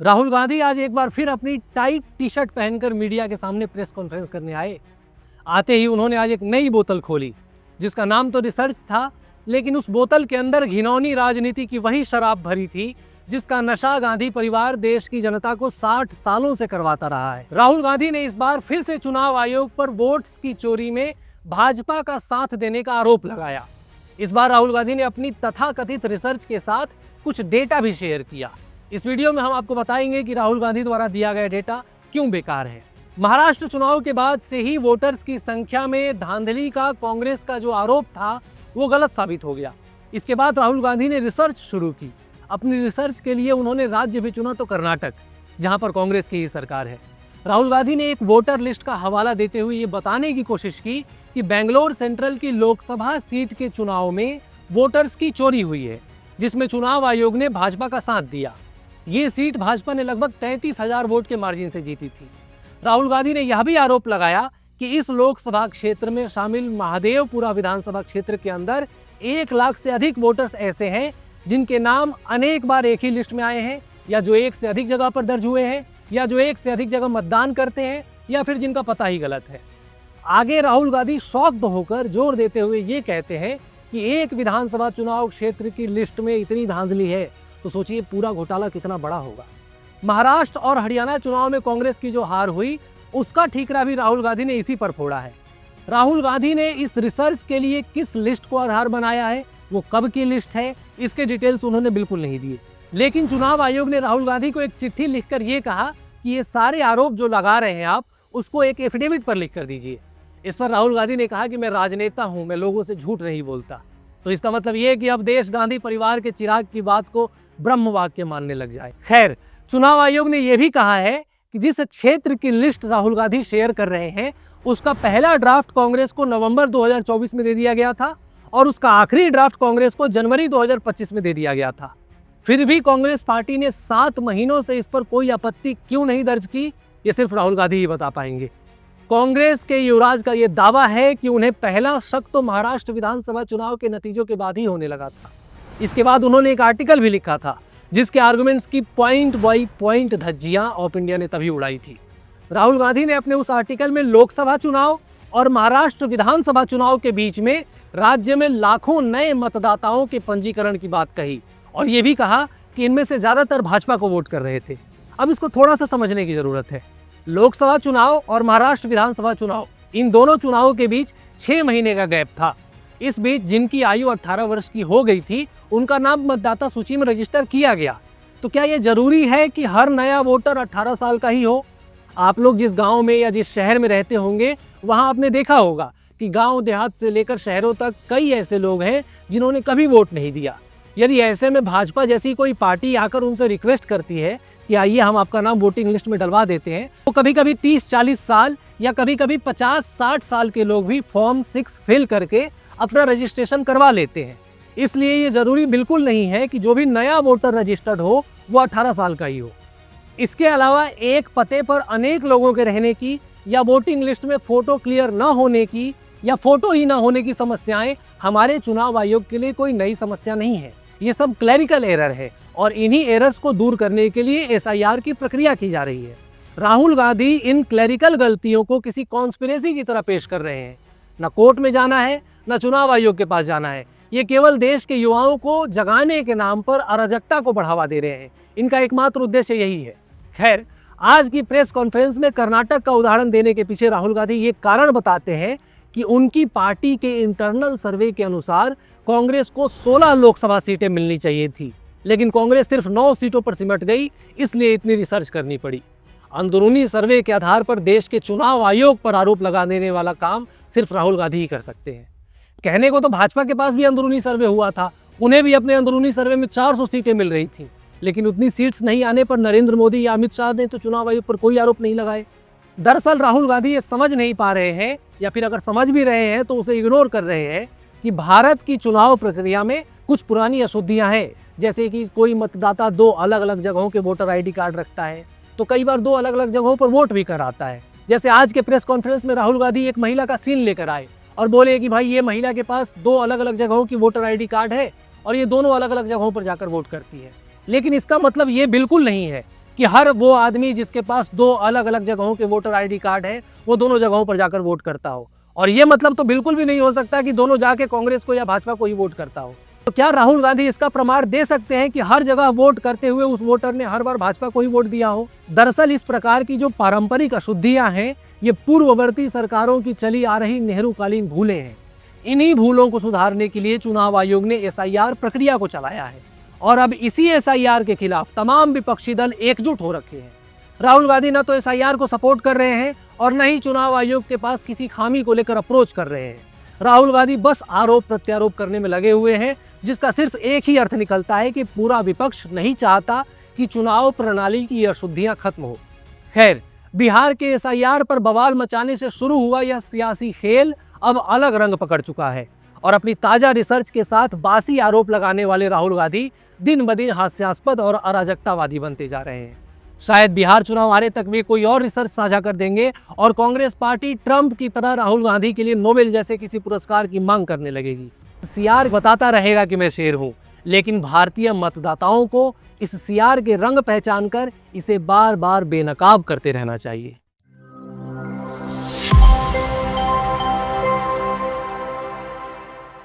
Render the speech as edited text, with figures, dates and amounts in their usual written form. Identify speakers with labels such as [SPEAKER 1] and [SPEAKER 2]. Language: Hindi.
[SPEAKER 1] राहुल गांधी आज एक बार फिर अपनी टाइट टी शर्ट पहनकर मीडिया के सामने प्रेस कॉन्फ्रेंस करने आए। आते ही उन्होंने आज एक नई बोतल खोली जिसका नाम तो रिसर्च था, लेकिन उस बोतल के अंदर घिनौनी राजनीति की वही शराब भरी थी जिसका नशा गांधी परिवार देश की जनता को 60 सालों से करवाता रहा है। राहुल गांधी ने इस बार फिर से चुनाव आयोग पर वोट्स की चोरी में भाजपा का साथ देने का आरोप लगाया। इस बार राहुल गांधी ने अपनी तथाकथित रिसर्च के साथ कुछ डेटा भी शेयर किया। इस वीडियो में हम आपको बताएंगे कि राहुल गांधी द्वारा दिया गया डेटा क्यों बेकार है। महाराष्ट्र चुनाव के बाद से ही वोटर्स की संख्या में धांधली का कांग्रेस का जो आरोप था वो गलत साबित हो गया। इसके बाद राहुल गांधी ने रिसर्च शुरू की। अपनी रिसर्च के लिए उन्होंने राज्य भी चुना तो कर्नाटक, जहां पर कांग्रेस की ही सरकार है। राहुल गांधी ने एक वोटर लिस्ट का हवाला देते हुए ये बताने की कोशिश की कि बेंगलोर सेंट्रल की लोकसभा सीट के चुनाव में वोटर्स की चोरी हुई है, जिसमें चुनाव आयोग ने भाजपा का साथ दिया। ये सीट भाजपा ने लगभग 33,000 वोट के मार्जिन से जीती थी। राहुल गांधी ने यह भी आरोप लगाया कि इस लोकसभा क्षेत्र में शामिल महादेवपुरा विधानसभा क्षेत्र के अंदर 1 लाख से अधिक वोटर्स ऐसे हैं जिनके नाम अनेक बार एक ही लिस्ट में आए हैं, या जो एक से अधिक जगह पर दर्ज हुए हैं, या जो एक से अधिक जगह मतदान करते हैं, या फिर जिनका पता ही गलत है। आगे राहुल गांधी शॉक्ड होकर जोर देते हुए ये कहते हैं कि एक विधानसभा चुनाव क्षेत्र की लिस्ट में इतनी धांधली है तो सोचिए पूरा घोटाला कितना बड़ा होगा। महाराष्ट्र और हरियाणा चुनाव में कांग्रेस की जो हार हुई उसका ठीकरा भी राहुल गांधी ने इसी पर फोड़ा है। राहुल गांधी ने इस रिसर्च के लिए किस लिस्ट को आधार बनाया है, वो कब की लिस्ट है, इसके डिटेल्स उन्होंने बिल्कुल नहीं दिए। लेकिन चुनाव आयोग ने राहुल गांधी को एक चिट्ठी लिखकर ये कहा कि ये सारे आरोप जो लगा रहे हैं आप, उसको एक एफिडेविट पर लिख कर दीजिए। इस पर राहुल गांधी ने कहा कि मैं राजनेता हूं, मैं लोगों से झूठ नहीं बोलता। तो इसका मतलब ये कि अब देश गांधी परिवार के चिराग की बात को ब्रह्म वाक्य मानने लग जाए। खैर, चुनाव आयोग ने यह भी कहा है कि जिस क्षेत्र की लिस्ट राहुल गांधी शेयर कर रहे हैं उसका पहला ड्राफ्ट कांग्रेस को नवंबर 2024 में दे दिया गया था और उसका आखिरी ड्राफ्ट कांग्रेस को जनवरी 2025 में दे दिया गया था। फिर भी कांग्रेस पार्टी ने 7 महीनों से इस पर कोई आपत्ति क्यों नहीं दर्ज की, ये सिर्फ राहुल गांधी ही बता पाएंगे। कांग्रेस के युवराज का यह दावा है कि उन्हें पहला शक तो महाराष्ट्र विधानसभा चुनाव के नतीजों के बाद ही होने लगा था। इसके बाद उन्होंने एक आर्टिकल भी लिखा था जिसके आर्गुमेंट्स की पॉइंट बाई पॉइंट धज्जियां ऑफ इंडिया ने तभी उड़ाई थी। राहुल गांधी ने अपने उस आर्टिकल में लोकसभा चुनाव और महाराष्ट्र विधानसभा चुनाव के बीच में राज्य में लाखों नए मतदाताओं के पंजीकरण की बात कही और ये भी कहा कि इनमें से ज्यादातर भाजपा को वोट कर रहे थे। अब इसको थोड़ा सा समझने की जरूरत है। लोकसभा चुनाव और महाराष्ट्र विधानसभा चुनाव, इन दोनों चुनावों के बीच 6 महीने का गैप था। इस बीच जिनकी आयु 18 वर्ष की हो गई थी उनका नाम मतदाता सूची में रजिस्टर किया गया। तो क्या यह जरूरी है कि हर नया वोटर 18 साल का ही हो? आप लोग जिस गांव में या जिस शहर में रहते होंगे वहां आपने देखा होगा कि गांव देहात से लेकर शहरों तक कई ऐसे लोग हैं जिन्होंने कभी वोट नहीं दिया। यदि ऐसे में भाजपा जैसी कोई पार्टी आकर उनसे रिक्वेस्ट करती है कि आइए हम आपका नाम वोटिंग लिस्ट में डलवा देते हैं, तो कभी कभी 30-40 साल या कभी कभी 50-60 साल के लोग भी फॉर्म 6 फिल करके अपना रजिस्ट्रेशन करवा लेते हैं। इसलिए ये जरूरी बिल्कुल नहीं है कि जो भी नया वोटर रजिस्टर्ड हो वो 18 साल का ही हो। इसके अलावा एक पते पर अनेक लोगों के रहने की या वोटिंग लिस्ट में फोटो क्लियर न होने की या फोटो ही न होने की समस्याएं हमारे चुनाव आयोग के लिए कोई नई समस्या नहीं है। ये सब क्लैरिकल एरर है और इन्हीं एरर्स को दूर करने के लिए SIR की प्रक्रिया की जा रही है। राहुल गांधी इन क्लैरिकल गलतियों को किसी कॉन्स्पिरेसी की तरह पेश कर रहे हैं। न कोर्ट में जाना है, न चुनाव आयोग के पास जाना है। ये केवल देश के युवाओं को जगाने के नाम पर अराजकता को बढ़ावा दे रहे हैं। इनका एकमात्र उद्देश्य यही है। खैर, आज की प्रेस कॉन्फ्रेंस में कर्नाटक का उदाहरण देने के पीछे राहुल गांधी ये कारण बताते हैं कि उनकी पार्टी के इंटरनल सर्वे के अनुसार कांग्रेस को 16 लोकसभा सीटें मिलनी चाहिए थी, लेकिन कांग्रेस सिर्फ 9 सीटों पर सिमट गई, इसलिए इतनी रिसर्च करनी पड़ी। अंदरूनी सर्वे के आधार पर देश के चुनाव आयोग पर आरोप लगा देने वाला काम सिर्फ राहुल गांधी ही कर सकते हैं। कहने को तो भाजपा के पास भी अंदरूनी सर्वे हुआ था, उन्हें भी अपने अंदरूनी सर्वे में 400 सीटें मिल रही थी, लेकिन उतनी सीट्स नहीं आने पर नरेंद्र मोदी या अमित शाह ने तो चुनाव आयोग पर कोई आरोप नहीं लगाए। दरअसल राहुल गांधी ये समझ नहीं पा रहे हैं, या फिर अगर समझ भी रहे हैं तो उसे इग्नोर कर रहे हैं कि भारत की चुनाव प्रक्रिया में कुछ पुरानी अशुद्धियां हैं। जैसे कि कोई मतदाता 2 अलग अलग जगहों के वोटर ID कार्ड रखता है तो कई बार 2 अलग अलग जगहों पर वोट भी कराता है। जैसे आज के प्रेस कॉन्फ्रेंस में राहुल गांधी एक महिला का सीन लेकर आए और बोले कि भाई ये महिला के पास 2 अलग अलग जगहों की वोटर ID कार्ड है और ये दोनों अलग अलग जगहों पर जाकर वोट करती है। लेकिन इसका मतलब ये बिल्कुल नहीं है कि हर वो आदमी जिसके पास 2 अलग अलग जगहों के वोटर आईडी कार्ड है वो दोनों जगहों पर जाकर वोट करता हो। और ये मतलब तो बिल्कुल भी नहीं हो सकता कि दोनों जाके कांग्रेस को या भाजपा को ही वोट करता हो। तो क्या राहुल गांधी इसका प्रमाण दे सकते हैं कि हर जगह वोट करते हुए उस वोटर ने हर बार भाजपा को ही वोट दिया हो? दरअसल इस प्रकार की जो पारंपरिक अशुद्धियां हैं ये पूर्ववर्ती सरकारों की चली आ रही नेहरूकालीन भूलें हैं। इन्हीं भूलों को सुधारने के लिए चुनाव आयोग ने एसआईआर प्रक्रिया को चलाया है और अब इसी एसआईआर के खिलाफ तमाम विपक्षी दल एकजुट हो रखे हैं। राहुल गांधी न तो एसआईआर को सपोर्ट कर रहे हैं और न ही चुनाव आयोग के पास किसी खामी को लेकर अप्रोच कर रहे हैं। राहुल गांधी बस आरोप प्रत्यारोप करने में लगे हुए हैं, जिसका सिर्फ एक ही अर्थ निकलता है कि पूरा विपक्ष नहीं चाहता कि चुनाव प्रणाली की अशुद्धियां खत्म हो। खैर, बिहार के एसआईआर पर बवाल मचाने से शुरू हुआ यह सियासी खेल अब अलग रंग पकड़ चुका है और अपनी ताजा रिसर्च के साथ बासी आरोप लगाने वाले राहुल गांधी दिन ब दिन हास्यास्पद और अराजकतावादी बनते जा रहे हैं। शायद बिहार चुनाव आने तक वे कोई और रिसर्च साझा कर देंगे और कांग्रेस पार्टी ट्रंप की तरह राहुल गांधी के लिए नोबेल जैसे किसी पुरस्कार की मांग करने लगेगी। सीआर बताता रहेगा कि मैं शेर हूं, लेकिन भारतीय मतदाताओं को इस सीआर के रंग पहचान कर इसे बार बार बेनकाब करते रहना चाहिए।